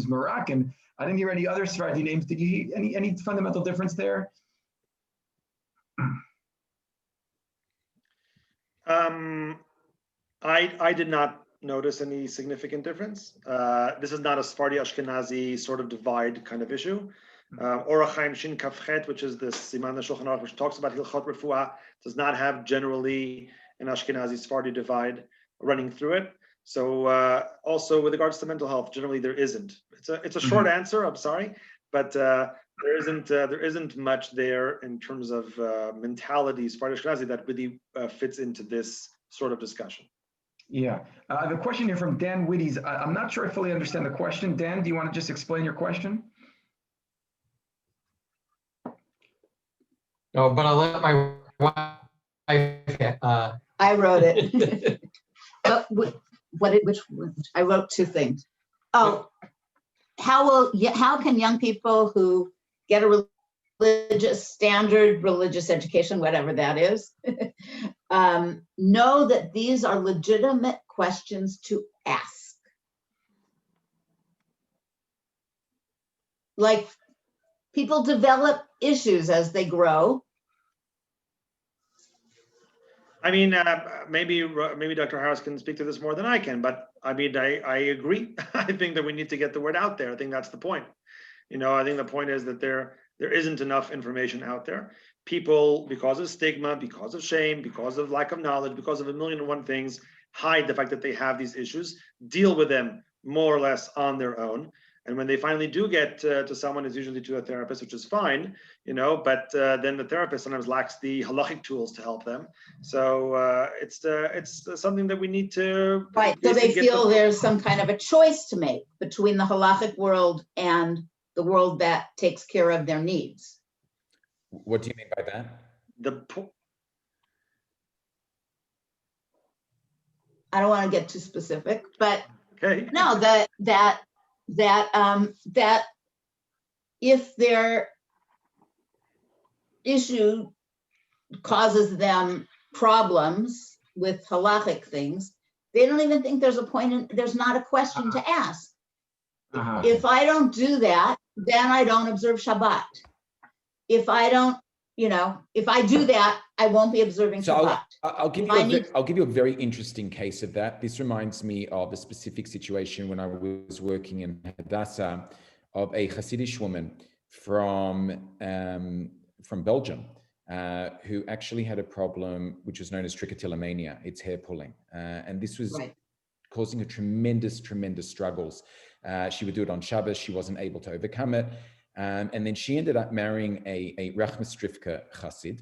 Moroccan. I didn't hear any other Sephardi names. Did you hear any fundamental difference there? I did not notice any significant difference. This is not a Sephardi Ashkenazi sort of divide kind of issue. Orach Chaim Shin Kafchet, which is the Siman Shulchan Aruch, which talks about Hilchot Refuah, does not have generally an Ashkenazi Sephardi divide running through it. So also with regards to mental health, generally there isn't. It's a short answer. I'm sorry, but there isn't much there in terms of mentality Sephardi Ashkenazi that really fits into this sort of discussion. Yeah, I have a question here from Dan Whitties. I'm not sure I fully understand the question. Dan, do you want to just explain your question? No, but I'll let my wife. I wrote it. Which I wrote two things. Oh, how can young people who get a standard religious education, whatever that is, know that these are legitimate questions to ask? Like, people develop issues as they grow. I mean, maybe Dr. Harris can speak to this more than I can, but I mean, I agree. I think that we need to get the word out there. I think that's the point. I think the point is that there isn't enough information out there. People, because of stigma, because of shame, because of lack of knowledge, because of 1,000,001 things, hide the fact that they have these issues, deal with them more or less on their own. And when they finally do get to someone, it's usually to a therapist, which is fine, but then the therapist sometimes lacks the Halakhic tools to help them. So it's something that we need to. Right, so they feel there's some kind of a choice to make between the Halakhic world and the world that takes care of their needs. What do you mean by that? I don't want to get too specific, but okay. No, that if their issue causes them problems with Halakhic things, they don't even think there's a point there's not a question to ask. If I don't do that, then I don't observe Shabbat. If I don't, if I do that, I won't be observing Shabbat. I'll give you a very interesting case of that. This reminds me of a specific situation when I was working in Hadassah of a Hasidic woman from Belgium who actually had a problem which was known as trichotillomania. It's hair pulling, and this was causing her tremendous struggles. She would do it on Shabbos. She wasn't able to overcome it. And then she ended up marrying a Rachmas Strifka Chassid,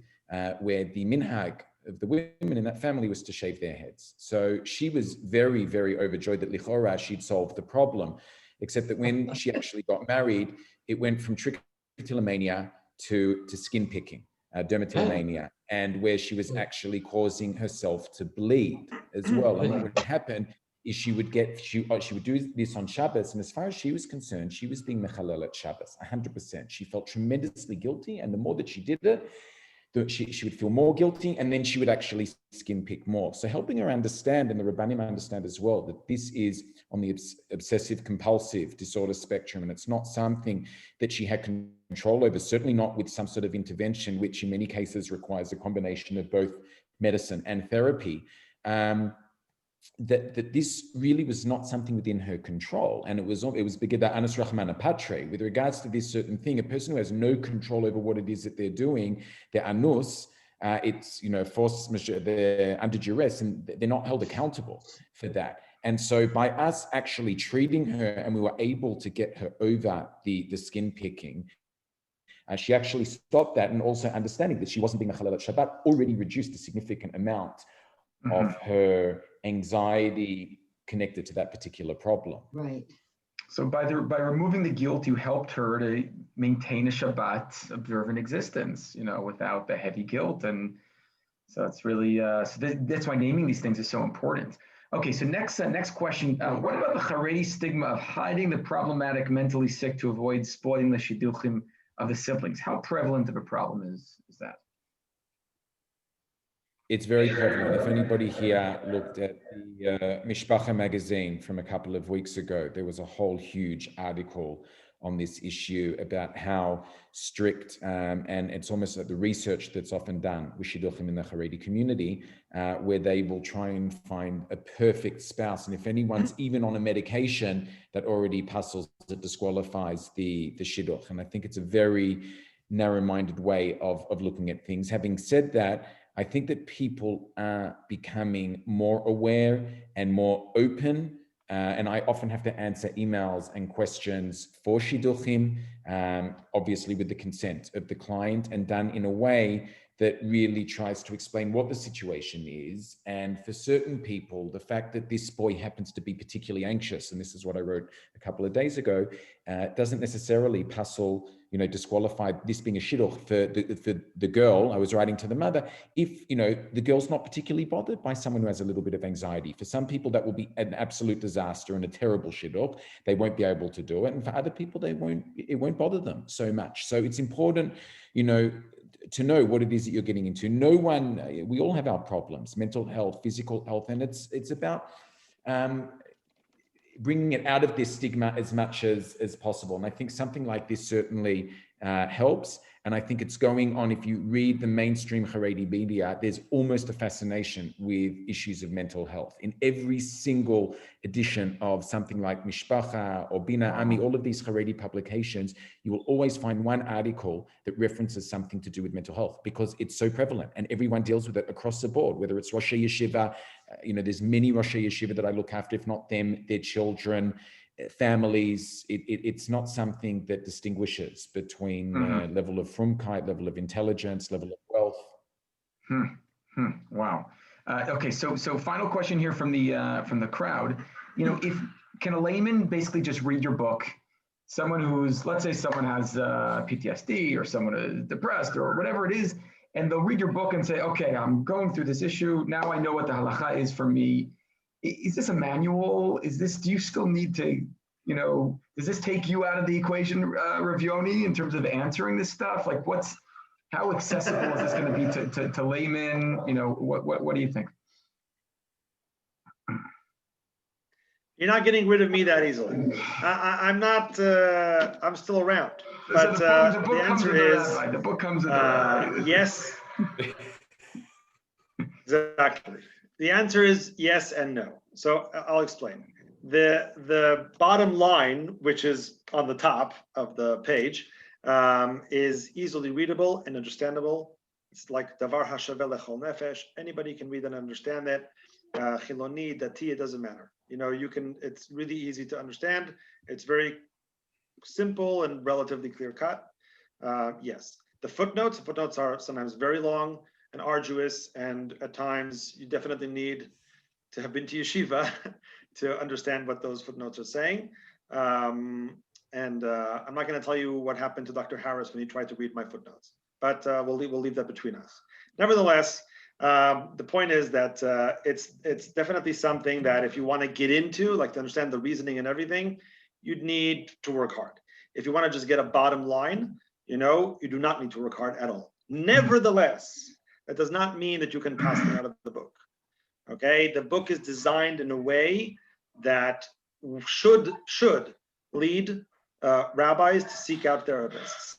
where the minhag of the women in that family was to shave their heads. So she was very overjoyed that lichora she'd solved the problem, except that when she actually got married, it went from trichotillomania to skin picking, dermatillomania, and where she was actually causing herself to bleed as well. And what would happen is she would do this on Shabbos, and as far as she was concerned, she was being mechalel at Shabbos, 100%. She felt tremendously guilty, and the more that she did it, she would feel more guilty, and then she would actually skin pick more. So helping her understand, and the Rabbanim understand as well, that this is on the obsessive compulsive disorder spectrum, and it's not something that she had control over, certainly not with some sort of intervention, which in many cases requires a combination of both medicine and therapy. That this really was not something within her control, and it was begida anus rachmana patre. With regards to this certain thing, a person who has no control over what it is that they're doing, their anus, it's they're under duress, and they're not held accountable for that. And so by us actually treating her, and we were able to get her over the skin picking, she actually stopped that, and also understanding that she wasn't being mechalel at Shabbat already reduced a significant amount of her anxiety connected to that particular problem. Right. So by removing the guilt, you helped her to maintain a Shabbat observant existence, without the heavy guilt. And so it's really, that's why naming these things is so important. Okay, so next question. What about the Haredi stigma of hiding the problematic mentally sick to avoid spoiling the shidduchim of the siblings? How prevalent of a problem is that? It's very prevalent. If anybody here looked at the Mishpacha magazine from a couple of weeks ago, there was a whole huge article on this issue about how strict, and it's almost like the research that's often done with shidduchim in the Haredi community, where they will try and find a perfect spouse. And if anyone's even on a medication that already puzzles, it disqualifies the shidduch. And I think it's a very narrow-minded way of looking at things. Having said that, I think that people are becoming more aware and more open, and I often have to answer emails and questions for shidduchim, obviously with the consent of the client, and done in a way that really tries to explain what the situation is. And for certain people, the fact that this boy happens to be particularly anxious, and this is what I wrote a couple of days ago, doesn't necessarily disqualify this being a shidduch for the girl. I was writing to the mother, if the girl's not particularly bothered by someone who has a little bit of anxiety. For some people, that will be an absolute disaster and a terrible shidduch. They won't be able to do it. And for other people, it won't bother them so much. So it's important, to know what it is that you're getting into. We all have our problems, mental health, physical health, and it's about bringing it out of this stigma as much as possible. And I think something like this certainly helps. And I think it's going on. If you read the mainstream Haredi media, there's almost a fascination with issues of mental health. In every single edition of something like Mishpacha or Bina Ami, all of these Haredi publications, you will always find one article that references something to do with mental health, because it's so prevalent and everyone deals with it across the board, whether it's Rosh Yeshiva, there's many Rosh Yeshiva that I look after, if not them, their children, families. It's not something that distinguishes between level of frumkeit, level of intelligence, level of wealth. Wow. Okay, so final question here from the crowd. Can a layman basically just read your book? Let's say someone has PTSD, or someone is depressed, or whatever it is, and they'll read your book and say, okay, I'm going through this issue. Now I know what the halakha is for me. Is this a manual? Do you still need to, does this take you out of the equation, Rav Yoni, in terms of answering this stuff? Like how accessible is this going to be to laymen? What do you think? You're not getting rid of me that easily. I'm not, I'm still around. But the answer is, the book comes with yes. Exactly. The answer is yes and no. So I'll explain. The bottom line, which is on the top of the page, is easily readable and understandable. It's like davar hashaveh lechol nefesh. Anybody can read and understand that. Chiloni, dati, it doesn't matter. It's really easy to understand. It's very simple and relatively clear cut. Yes. The footnotes are sometimes very long and arduous, and at times you definitely need to have been to yeshiva to understand what those footnotes are saying. I'm not going to tell you what happened to Dr. Harris when he tried to read my footnotes, but we'll leave that between us. Nevertheless, the point is that it's definitely something that if you want to get into, like to understand the reasoning and everything, you'd need to work hard. If you want to just get a bottom line, you do not need to work hard at all. Nevertheless, that does not mean that you can pass it out of the book. Okay, the book is designed in a way that should lead rabbis to seek out therapists.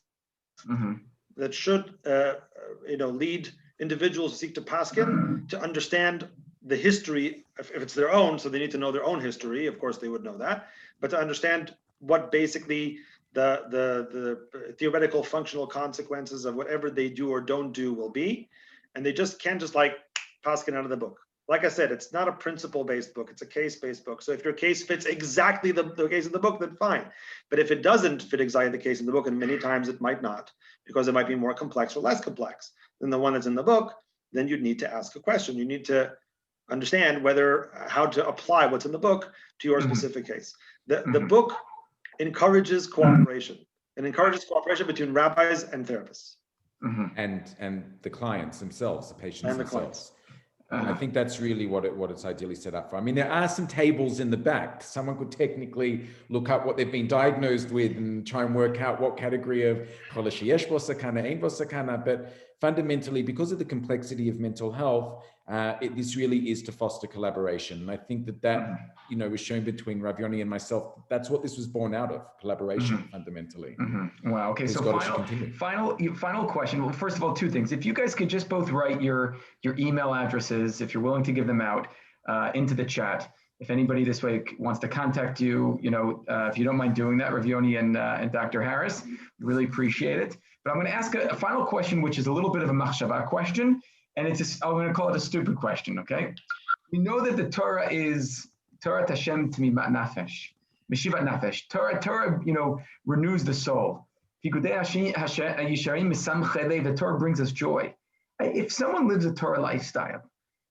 That should lead individuals who seek to paskin to understand the history, if it's their own, so they need to know their own history. Of course, they would know that, but to understand what basically the theoretical functional consequences of whatever they do or don't do will be, and they just can't just like paskin out of the book. Like I said, it's not a principle-based book; it's a case-based book. So if your case fits exactly the case in the book, then fine. But if it doesn't fit exactly the case in the book, and many times it might not, because it might be more complex or less complex than the one that's in the book, then you'd need to ask a question. You need to understand how to apply what's in the book to your specific case. The book encourages cooperation. It encourages cooperation between rabbis and therapists. And the clients themselves, the patients And the themselves. I think that's really what it's ideally set up for. I mean, there are some tables in the back. Someone could technically look up what they've been diagnosed with and try and work out what category of cholesterol bo sakana, ein bo sakana. But fundamentally, because of the complexity of mental health, this really is to foster collaboration. And I think that was shown between Rav Yoni and myself. That's what this was born out of, collaboration, fundamentally. Wow. Okay. So final question. Well, first of all, two things. If you guys could just both write your email addresses, if you're willing to give them out, into the chat. If anybody this week wants to contact you, if you don't mind doing that, Rav Yoni and Dr. Harris, we really appreciate it. But I'm going to ask a final question, which is a little bit of a machshava question, and I'm going to call it a stupid question. Okay. We know that the Torah is Torah Hashem Tmimat Nafesh, Meshivat Nafesh. Torah, renews the soul. The Torah brings us joy. If someone lives a Torah lifestyle,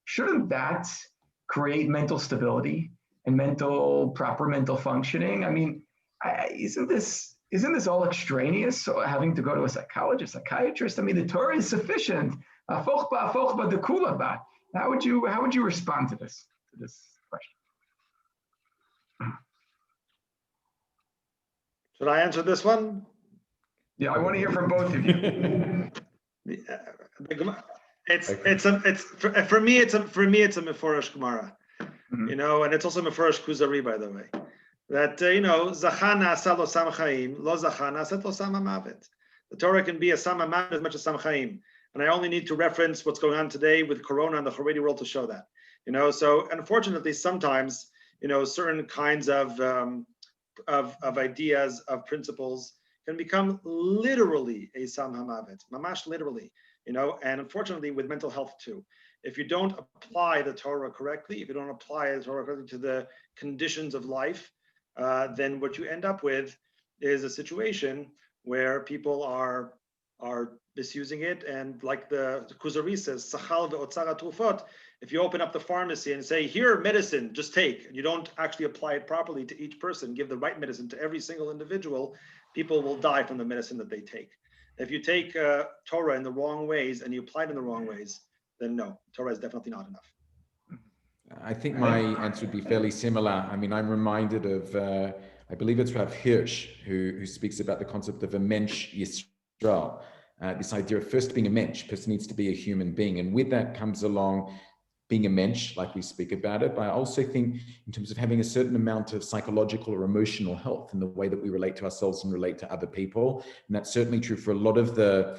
shouldn't that create mental stability and proper mental functioning? I mean, isn't this all extraneous? So having to go to a psychologist, psychiatrist. I mean, the Torah is sufficient. How would you respond to this question? Should I answer this one? Yeah, I want to hear from both of you. For me it's a Meforish Gemara, and it's also Meforish Kuzari, by the way. That Zachana Salo Sam Chaim, Lo Zachana Seto Sam Mavet. The Torah can be a Sam Mavet as much as Sam Chaim, and I only need to reference what's going on today with Corona and the Haredi world to show that. So unfortunately, sometimes certain kinds of ideas, of principles can become literally a Sam Hamavet, mamash literally, and unfortunately with mental health too. If you don't apply the Torah correctly, if you don't apply the Torah correctly to the conditions of life, then what you end up with is a situation where people are misusing it. And like the Kuzari says, Sachal ve'otzara trufot, if you open up the pharmacy and say, here, medicine, just take, and you don't actually apply it properly to each person, give the right medicine to every single individual, people will die from the medicine that they take. If you take Torah in the wrong ways and you apply it in the wrong ways, then no, Torah is definitely not enough. I think my answer would be fairly similar. I mean, I'm reminded of, I believe it's Rav Hirsch, who speaks about the concept of a mensch Yisrael. This idea of first being a mensch, person needs to be a human being. And with that comes along being a mensch, like we speak about it. But I also think in terms of having a certain amount of psychological or emotional health in the way that we relate to ourselves and relate to other people. And that's certainly true for a lot of the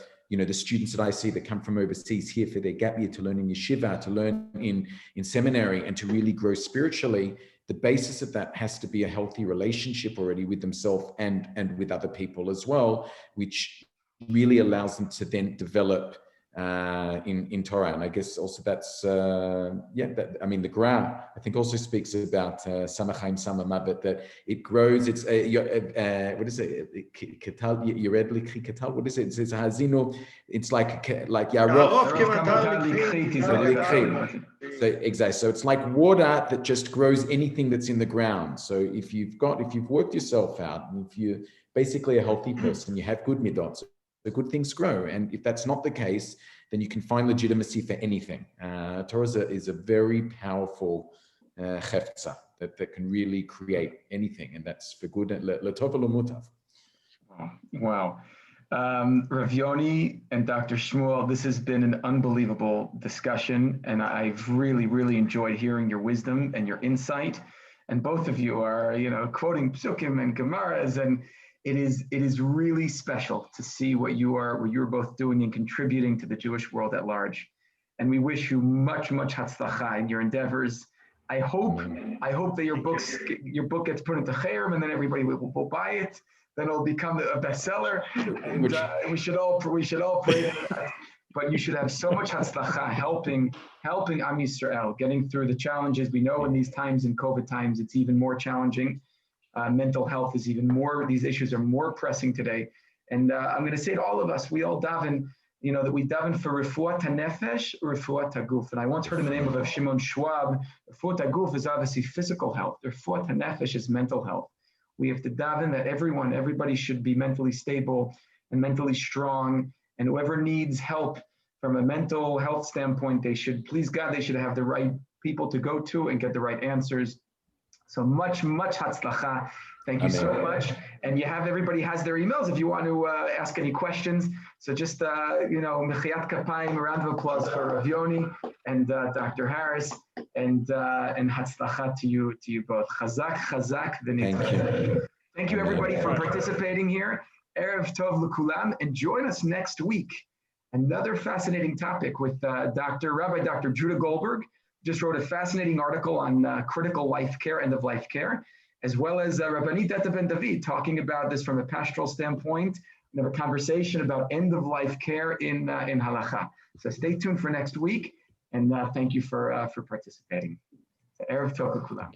students that I see that come from overseas here for their gap year to learn in yeshiva, to learn in seminary, and to really grow spiritually. The basis of that has to be a healthy relationship already with themselves and with other people as well, which really allows them to then develop in Torah. And I guess also that's, the Gra, I think also speaks about Samachaim Samamavet, that it grows, it's, what is it? Ketal, Yeredli Ketal, what is it? It says Hazino, it's like Yarov. So exactly. So it's like water that just grows anything that's in the ground. So if you've worked yourself out, and if you're basically a healthy person, you have good midot, the good things grow. And if that's not the case, then you can find legitimacy for anything. Torah is a very powerful chefza that can really create anything, and that's for good. L'tov u'l'mutav. Wow. Rav Yoni and Dr. Shmuel, this has been an unbelievable discussion, and I've really, really enjoyed hearing your wisdom and your insight. And both of you are, quoting psukim and gemaras, and it is really special to see what you're both doing and contributing to the Jewish world at large. And we wish you much, much hatzlacha in your endeavors. I hope that your book gets put into chayrim, and then everybody will buy it. Then it'll become a bestseller. And we should all pray for that. But you should have so much hatzlacha helping Am Yisrael, getting through the challenges. We know in these times, in COVID times, it's even more challenging. Mental health is even more, these issues are more pressing today. And I'm going to say to all of us, we all daven, that we daven for refuat hanefesh, refuat haguf. And I once heard in the name of Shimon Schwab, refuat haguf is obviously physical health. Refuat hanefesh is mental health. We have to daven that everybody should be mentally stable and mentally strong. And whoever needs help from a mental health standpoint, they should, please God, they should have the right people to go to and get the right answers. So much hatzlacha. Thank you so much. And you have, everybody has their emails if you want to ask any questions. So just, mechiyat kapayim, a round of applause for Rav Yoni and Dr. Harris, and hatzlacha to you both. Chazak, v'nitva. Thank you everybody for participating here. Erev Tov L'Kulam, and join us next week. Another fascinating topic with Rabbi Dr. Judah Goldberg. Just wrote a fascinating article on critical life care, end of life care, as well as Rabbanit Bendavid talking about this from a pastoral standpoint. We have a conversation about end of life care in Halakha. So stay tuned for next week, and thank you for participating. Erev Tov L'Kulam.